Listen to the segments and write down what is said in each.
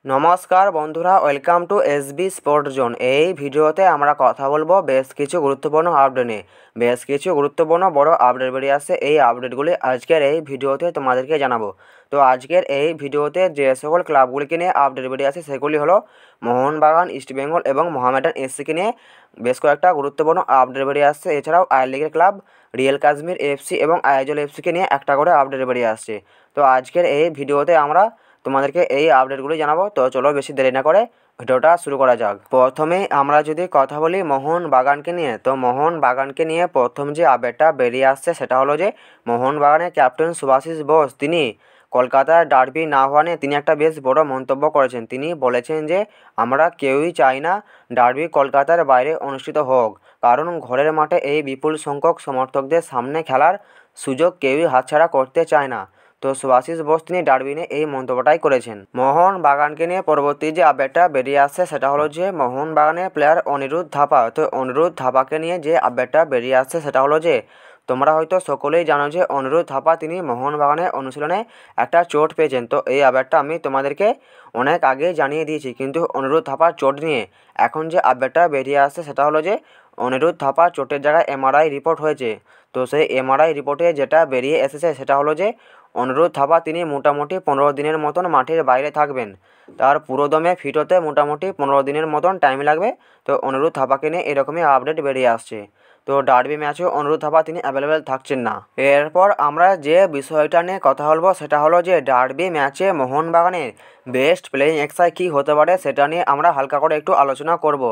নমস্কার বন্ধুরা, welcome to SB sport zone. এই ভিডিওতে আমরা কথা বলবো বেশ কিছু গুরুত্বপূর্ণ আপডেট নিয়ে। বেশ কিছু গুরুত্বপূর্ণ বড় আপডেট বেরিয়ে আসছে। এই আপডেটগুলি আজকের এই ভিডিওতে তোমাদেরকে জানাবো। তো আজকের এই ভিডিওতে যে সকল ক্লাবগুলিকে নিয়ে আপডেট বেরিয়ে আসে সেগুলি হলো মোহনবাগান, ইস্টবেঙ্গল এবং মোহামেডান এসসিকে নিয়ে বেশ কয়েকটা গুরুত্বপূর্ণ আপডেট বেরিয়ে আসছে। এছাড়াও আই লিগের ক্লাব রিয়েল কাশ্মীর এফসি এবং আইজল এফসিকে নিয়ে একটা করে আপডেট বেরিয়ে আসছে। তো আজকের এই ভিডিওতে আমরা তোমাদেরকে এই আপডেটগুলি জানাবো। তো চলো বেশি দেরি না করে ভিডিওটা শুরু করা যাক। প্রথমে আমরা যদি কথা বলি মোহনবাগানকে নিয়ে, তো মোহনবাগানকে নিয়ে প্রথম যে আপডেটটা বেরিয়ে আসছে সেটা হলো যে মোহনবাগানের ক্যাপ্টেন সুভাশিস বোস তিনি কলকাতার ডার্বি না হওয়া নিয়ে তিনি একটা বেশ বড় মন্তব্য করেছেন। তিনি বলেছেন যে আমরা কেউই চাই না ডার্বি কলকাতার বাইরে অনুষ্ঠিত হোক, কারণ ঘরের মাঠে এই বিপুল সংখ্যক সমর্থকদের সামনে খেলার সুযোগ কেউই হাতছাড়া করতে চায় না। তো সুভাশিস বোস তিনি ডার্বি নিয়ে এই মন্তব্যটাই করেছেন। মোহনবাগানকে নিয়ে পরবর্তী যে আপডেটটা বেরিয়ে আসছে সেটা হলো যে মোহনবাগানের প্লেয়ার অনিরুদ্ধ থাপা। তো অনিরুদ্ধ থাপাকে নিয়ে যে আপডেটটা বেরিয়ে আসছে সেটা হলো যে তোমরা হয়তো সকলেই জানো যে অনিরুদ্ধ থাপা তিনি মোহনবাগানের অনুশীলনে একটা চোট পেয়েছেন। তো এই আপডেটটা আমি তোমাদেরকে অনেক আগে জানিয়ে দিয়েছি, কিন্তু অনিরুদ্ধ থাপার চোট নিয়ে এখন যে আপডেটটা বেরিয়ে আসছে সেটা হলো যে অনিরুদ্ধ থাপার চোটের জায়গায় এমআরআই রিপোর্ট হয়েছে। তো সেই এমআরআই রিপোর্টে যেটা বেরিয়ে এসেছে সেটা হলো যে অনিরুদ্ধ থাপা তিনি মোটামুটি 15 দিনের মতন মাঠের বাইরে থাকবেন। তার পুরোদমে ফিট হতে মোটামুটি 15 দিনের মতন টাইম লাগবে। তো অনিরুদ্ধ থাপাকে নিয়ে এরকমই আপডেট বেরিয়ে আসছে। তো ডার্বি ম্যাচেও অনিরুদ্ধ থাপা তিনি অ্যাভেলেবেল থাকছেন না। এরপর আমরা যে বিষয়টা নিয়ে কথা বলবো সেটা হলো যে ডার্বি ম্যাচে মোহনবাগানের বেস্ট প্লেয়িং এক্সাই কী হতে পারে সেটা নিয়ে আমরা হালকা করে একটু আলোচনা করব।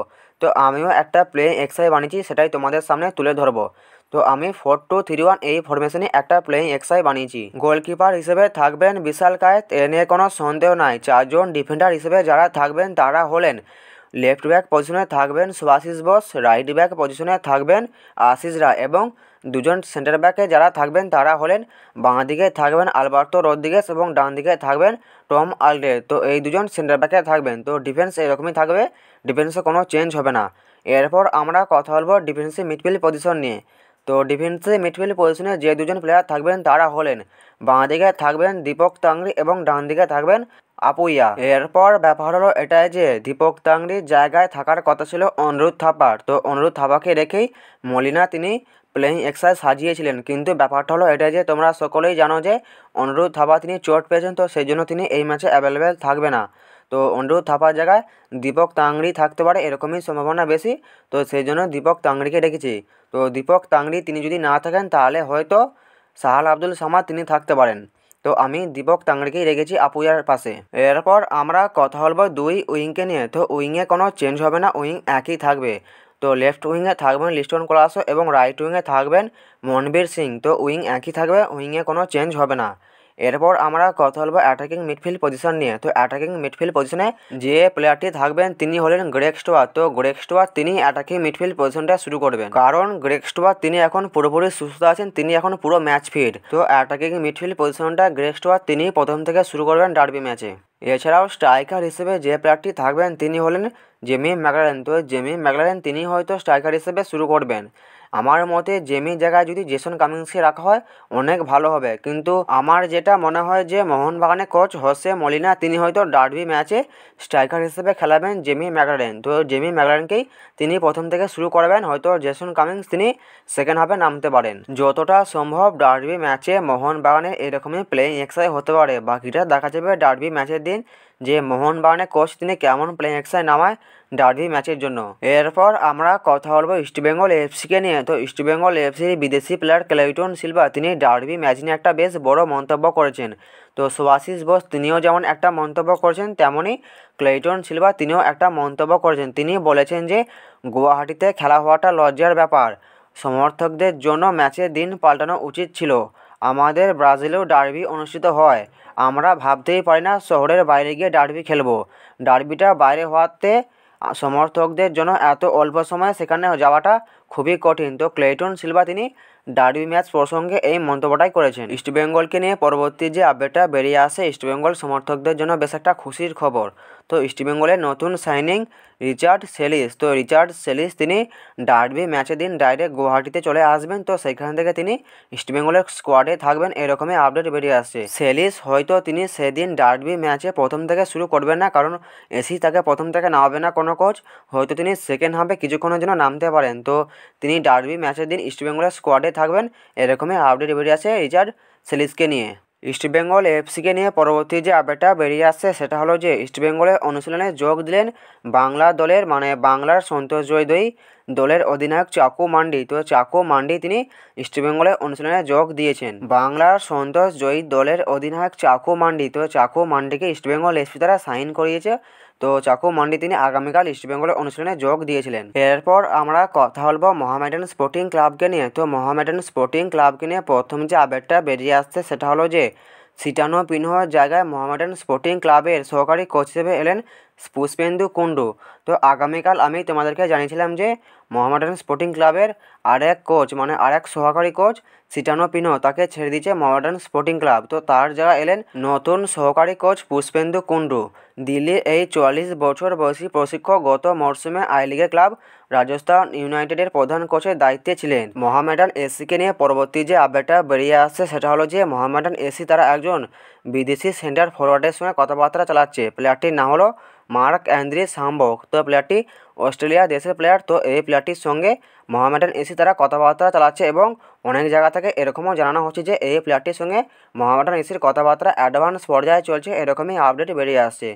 তো আমিও একটা প্লেয়িং এক্সাই বানিয়েছি, সেটাই তোমাদের সামনে তুলে ধরবো। তো আমি 4-2-3-1 এই ফরমেশনে একটা প্লেয়িং এক্সাই বানিয়েছি। গোলকিপার হিসেবে থাকবেন বিশাল কায়েত, এ নিয়ে কোনো সন্দেহ নাই। 4 জন ডিফেন্ডার হিসেবে যারা থাকবেন তারা হলেন লেফট ব্যাক পজিশনে থাকবেন সুভাশিস বোস, রাইট ব্যাক পজিশনে থাকবেন আশিস রায় এবং দুজন সেন্টার ব্যাকে যারা থাকবেন তারা হলেন বাঁ দিকে থাকবেন আলবার্তো রদ্রিগেস এবং ডান দিকে থাকবেন টম আলডে। তো এই দুজন সেন্টার ব্যাকে থাকবেন। তো ডিফেন্স এরকমই থাকবে, ডিফেন্সে কোনো চেঞ্জ হবে না। এরপর আমরা কথা বলবো ডিফেন্সিভ মিডফিল্ড পজিশন নিয়ে। তো ডিফেন্সিভ মিডফিল্ড পজিশনে যে দুজন প্লেয়ার থাকবেন তারা হলেন বাঁ দিকে থাকবেন দীপক তাংরি এবং ডান দিকে থাকবেন আপুইয়া। এরপর ব্যাপার হলো এটাই যে দীপক তাংরির জায়গায় থাকার কথা ছিল অনিরুদ্ধ থাপার। তো অনিরুদ্ধ থাপাকে রেখেই মলিনা তিনি প্লেয়িং এক্সাই সাজিয়েছিলেন, কিন্তু ব্যাপারটা হলো এটাই যে তোমরা সকলেই জানো যে অনিরুদ্ধ থাপা তিনি চোট পেয়েছেন। তো সেই জন্য তিনি এই ম্যাচে অ্যাভেলেবেল থাকবে না। তো অনিরুদ্ধ থাপার জায়গায় দীপক তাংরি থাকতে পারে, এরকমই সম্ভাবনা বেশি। তো সেই জন্য দীপক তাংরিকে রেখেছি। তো দীপক তাংরি তিনি যদি না থাকেন তাহলে হয়তো সাহাল আব্দুল সামাদ তিনি থাকতে পারেন। তো আমি দীপক তাংরিকেই রেখেছি আপুইয়ার পাশে। এরপর আমরা কথা বলবো দুই উইংকে নিয়ে। তো উইংয়ে কোনো চেঞ্জ হবে না, উইং একই থাকবে। তো লেফট উইংয়ে থাকবেন লিস্টন কোলাসো এবং রাইট উইংয়ে থাকবেন মনবীর সিং। তো উইং একই থাকবে, উইংয়ে কোনো চেঞ্জ হবে না। এরপর আমরা কথা বলবো অ্যাটাকিং মিডফিল্ড পজিশন নিয়ে। তো অ্যাটাকিং মিডফিল্ড পজিশনে যে প্লেয়ারটি থাকবেন তিনি হলেন গ্রেগ স্টুয়ার্ট। তো গ্রেগ স্টুয়ার্ট তিনি অ্যাটাকিং মিডফিল্ড পজিশনটা শুরু করবেন, কারণ গ্রেগ স্টুয়ার্ট তিনি এখন পুরোপুরি সুস্থ আছেন, তিনি এখন পুরো ম্যাচ ফিট। তো অ্যাটাকিং মিডফিল্ড পজিশনটা গ্রেগ স্টুয়ার্ট তিনি প্রথম থেকে শুরু করবেন ডার্বি ম্যাচে। এছাড়াও স্ট্রাইকার হিসেবে যে প্লেয়ারটি থাকবেন তিনি হলেন জেমি ম্যাকলারেন। তো জেমি ম্যাকলারেন তিনি হয়তো স্ট্রাইকার হিসেবে শুরু করবেন। আমার মতে জেমির জায়গায় যদি জেসন কামিন্সকে রাখা হয় অনেক ভালো হবে, কিন্তু আমার যেটা মনে হয় যে মোহনবাগানের কোচ হোসে মলিনা তিনি হয়তো ডার্বি ম্যাচে স্ট্রাইকার হিসেবে খেলাবেন জেমি ম্যাকলারেন। তো জেমি ম্যাকলারেনকেই তিনি প্রথম থেকে শুরু করবেন, হয়তো জেসন কামিন্স তিনি সেকেন্ড হাফে নামতে পারেন। যতটা সম্ভব ডার্বি ম্যাচে মোহনবাগানের এরকমই প্লেয়িং এক্সাই হতে পারে। বাকিটা দেখা যাবে ডার্বি ম্যাচের দিন যে মোহনবাগানের কোচ তিনি কেমন প্লেয়িং এক্সাই নামায় ডার্বি ম্যাচের জন্য। এরপর আমরা কথা বলবো ইস্টবেঙ্গল এফসিকে নিয়ে। তো ইস্টবেঙ্গল এফসির বিদেশি প্লেয়ার ক্লেইটন সিলভা তিনি ডার্বি ম্যাচ নিয়ে একটা বেশ বড় মন্তব্য করেছেন। তো সুভাশিস বোস তিনিও যেমন একটা মন্তব্য করেছেন, তেমনই ক্লেইটন সিলভা তিনিও একটা মন্তব্য করেছেন। তিনি বলেছেন যে গুয়াহাটিতে খেলা হওয়াটা লজ্জার ব্যাপার, সমর্থকদের জন্য ম্যাচের দিন পাল্টানো উচিত ছিল। আমাদের ব্রাজিলেও ডার্বি অনুষ্ঠিত হয়, আমরা ভাবতেই পারি না শহরের বাইরে গিয়ে ডার্বি খেলবো। ডার্বিটা বাইরে হওয়াতে সমর্থকদের জন্য এত অল্প সময়ে সেখানে যাওয়াটা খুবই কঠিন। তো ক্লেইটন সিলভা তিনি ডার্বি ম্যাচ প্রসঙ্গে এই মন্তব্যটাই করেছেন। ইস্টবেঙ্গলকে নিয়ে পরবর্তী যে আপডেটটা বেরিয়ে আসে ইস্টবেঙ্গল সমর্থকদের জন্য বেশ একটা খুশির খবর। তো ইস্টবেঙ্গলের নতুন সাইনিং রিচার্ড সেলিস। তো রিচার্ড সেলিস তিনি ডার্বি ম্যাচের দিন ডাইরেক্ট গুয়াহাটিতে চলে আসবেন, তো সেখান থেকে তিনি ইস্টবেঙ্গলের স্কোয়াডে থাকবেন, এরকমই আপডেট বেরিয়ে আসছে। সেলিস হয়তো তিনি সেদিন ডার্বি ম্যাচে প্রথম থেকে শুরু করবেন না, কারণ এসি তাকে প্রথম থেকে নামাবে না কোনো কোচ, হয়তো তিনি সেকেন্ড হাফে কিছুক্ষণের জন্য নামতে পারেন। তো তিনি ডার্বি ম্যাচের দিন ইস্টবেঙ্গলের স্কোয়াডে থাকবেন, এরকমই আপডেট বেরিয়ে আসে রিচার্ড সেলিসকে নিয়ে। ইস্টবেঙ্গল এফসিকে নিয়ে পরবর্তী যে আপডেটটা বেরিয়ে আসছে সেটা হলো যে ইস্টবেঙ্গলের অনুশীলনে যোগ দিলেন বাংলা দলের বাংলার সন্তোষ জয়দী দলের অধিনায়ক চাকু মান্ডি। তো চাকু মান্ডি তিনি ইস্টবেঙ্গলের অনুশীলনে যোগ দিয়েছেন। বাংলার সন্তোষ জয়ী দলের অধিনায়ক চাকু মান্ডি, তো চাকু মান্ডিকে ইস্টবেঙ্গল এফসি তারা সাইন করিয়েছে। তো চাকু মান্ডি তিনি আগামীকাল ইস্টবেঙ্গলের অনুশীলনে যোগ দিয়েছিলেন। এরপর আমরা কথা বলবো মোহামেডান স্পোর্টিং ক্লাবকে নিয়ে। তো মোহামেডান স্পোর্টিং ক্লাবকে নিয়ে প্রথম যে আপডেটটা বেরিয়ে আসছে সেটা হলো যে সিটানো পিনহোর জায়গায় মোহামেডান স্পোর্টিং ক্লাবের সহকারী কোচ হিসেবে এলেন পুষ্পেন্দু কুন্ডু। তো আগামীকাল আমি তোমাদেরকে জানিয়েছিলাম যে মোহামেডান স্পোর্টিং ক্লাবের আরেক কোচ আরেক সহকারী কোচ সিটানো পিনহো তাকে ছেড়ে দিয়েছে মোহামেডান স্পোর্টিং ক্লাব। তো তার জায়গায় এলেন নতুন সহকারী কোচ পুষ্পেন্দু কুন্ডু। দিল্লির এই 44 বছর বয়সী প্রশিক্ষক গত মরশুমে আই লিগের ক্লাব রাজস্থান ইউনাইটেডের প্রধান কোচের দায়িত্বে ছিলেন। মোহামেডান এসিকে নিয়ে পরবর্তী যে আপডেটটা বেরিয়ে আসছে সেটা হলো যে মোহামেডান এসি তারা একজন বিদেশি সেন্টার ফরওয়ার্ডের সঙ্গে কথাবার্তা চালাচ্ছে। প্লেয়ারটির নাম হলো মার্ক অ্যান্দ্রিস হামবক। তো প্লেয়ারটি অস্ট্রেলিয়া দেশের প্লেয়ার। তো এই প্লেয়ারটির সঙ্গে মোহামেডান এসি তারা কথাবার্তা চালাচ্ছে এবং অনেক জায়গা থেকে এরকমও জানানো হচ্ছে যে এই প্লেয়ারটির সঙ্গে মোহামেডান এসির কথাবার্তা অ্যাডভান্স পর্যায়ে চলছে, এরকমই আপডেট বেরিয়ে আসছে।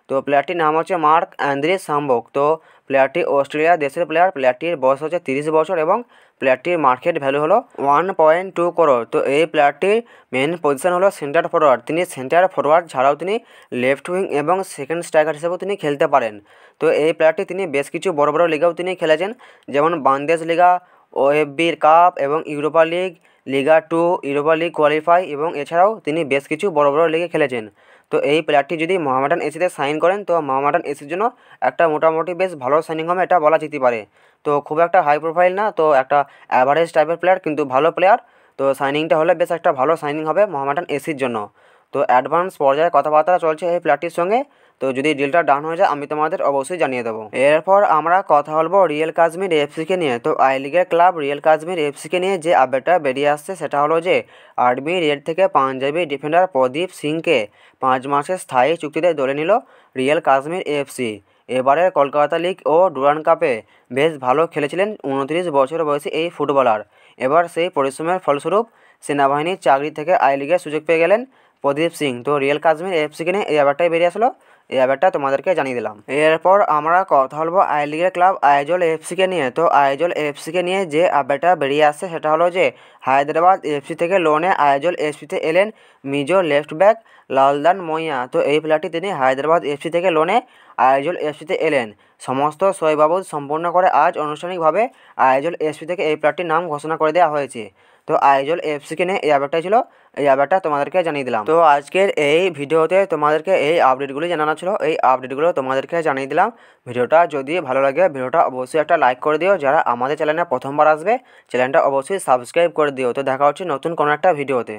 তো প্লেয়ারটির নাম হচ্ছে মার্ক অ্যান্দ্রিস হামবক। তো প্লেয়ারটি অস্ট্রেলিয়া দেশের প্লেয়ার, প্লেয়ারটির বয়স হচ্ছে 30 বছর এবং প্লেয়ারটির মার্কেট ভ্যালু হলো 1.2 করোড়। তো এই প্লেয়ারটির মেন পজিশন হলো সেন্টার ফরওয়ার্ড। তিনি সেন্টার ফরওয়ার্ড ছাড়াও তিনি লেফট উইং এবং সেকেন্ড স্ট্রাইকার হিসেবেও তিনি খেলতে পারেন। তো এই প্লেয়ারটি তিনি বেশ কিছু বড় বড় লিগেও তিনি খেলেছেন, যেমন বান্দেশ লিগা, ওএফবির কাপ এবং ইউরোপা লিগ, লিগা 2, ইউরোপা লিগ কোয়ালিফাই এবং এছাড়াও তিনি বেশ কিছু বড় বড় লিগে খেলেছেন। তো এই প্লেয়ারটি যদি মোহামেডান এসিতে সাইন করেন তো মোহামেডান এসির জন্য একটা মোটামুটি বেশ ভালো সাইনিং হবে, এটা বলা যেতে পারে। তো খুব একটা হাই প্রোফাইল না, তো একটা অ্যাভারেজ টাইপের প্লেয়ার কিন্তু ভালো প্লেয়ার। তো সাইনিংটা হলে বেশ একটা ভালো সাইনিং হবে মোহামেডান এসির জন্য। তো অ্যাডভান্স পর্যায়ে কথাবার্তা চলছে এই প্লেয়ারটির সঙ্গে। তো যদি ডিলটা ডান হয়ে যায় আমি তোমাদের অবশ্যই জানিয়ে দেবো। এরপর আমরা কথা বলবো রিয়েল কাশ্মীর এফসিকে নিয়ে। তো আই লিগের ক্লাব রিয়েল কাশ্মীর এফসিকে নিয়ে যে আপডেটটা বেরিয়ে আসছে সেটা হলো যে আর্মি রেড থেকে পাঞ্জাবি ডিফেন্ডার প্রদীপ সিংকে 5 মাসের স্থায়ী চুক্তিতে দলে নিল রিয়েল কাশ্মীর এফসি। এবারের কলকাতা লিগ ও ডুরান্ড কাপে বেশ ভালো খেলেছিলেন 29 বছর বয়সী এই ফুটবলার। এবার সেই পরিশ্রমের ফলস্বরূপ সেনাবাহিনীর চাকরি থেকে আই লিগের সুযোগ পেয়ে গেলেন প্রদীপ সিং। তো রিয়েল কাশ্মীর এফসিকে নিয়ে এই ব্যাপারটাই বেরিয়ে আসলো, এই ব্যাপারটা তোমাদেরকে জানিয়ে দিলাম। এরপর আমরা কথা বলবো আই লিগের ক্লাব আইজল এফসিকে নিয়ে। তো আইজল এফসিকে নিয়ে যে আপডেটটা বেরিয়ে আসছে সেটা হলো যে হায়দ্রাবাদ এফসি থেকে লোনে আইজল এফসিতে এলেন মিজো লেফট ব্যাক লালদান মইয়া। তো এই প্লেয়ারটি তিনি হায়দ্রাবাদ এফসি থেকে লোনে আইজল এফসিতে এলেন। সমস্ত সইবাবদ সম্পূর্ণ করে আজ আনুষ্ঠানিকভাবে আইজল এফসি থেকে এই প্লেয়ারটির নাম ঘোষণা করে দেওয়া হয়েছে। তো আইজল এফসিকে নিয়ে এই আপডেটটাই ছিল, এই আপডেটটা তোমাদেরকে জানিয়ে দিলাম। তো আজকের এই ভিডিওতে তোমাদেরকে এই আপডেটগুলি জানানো ছিল, এই আপডেটগুলো তোমাদেরকে জানিয়ে দিলাম। ভিডিওটা যদি ভালো লাগে ভিডিওটা অবশ্যই একটা লাইক করে দিও। যারা আমাদের চ্যানেলে প্রথমবার আসবে চ্যানেলটা অবশ্যই সাবস্ক্রাইব করে দিও। তো দেখা হচ্ছে নতুন কোনো একটা ভিডিওতে।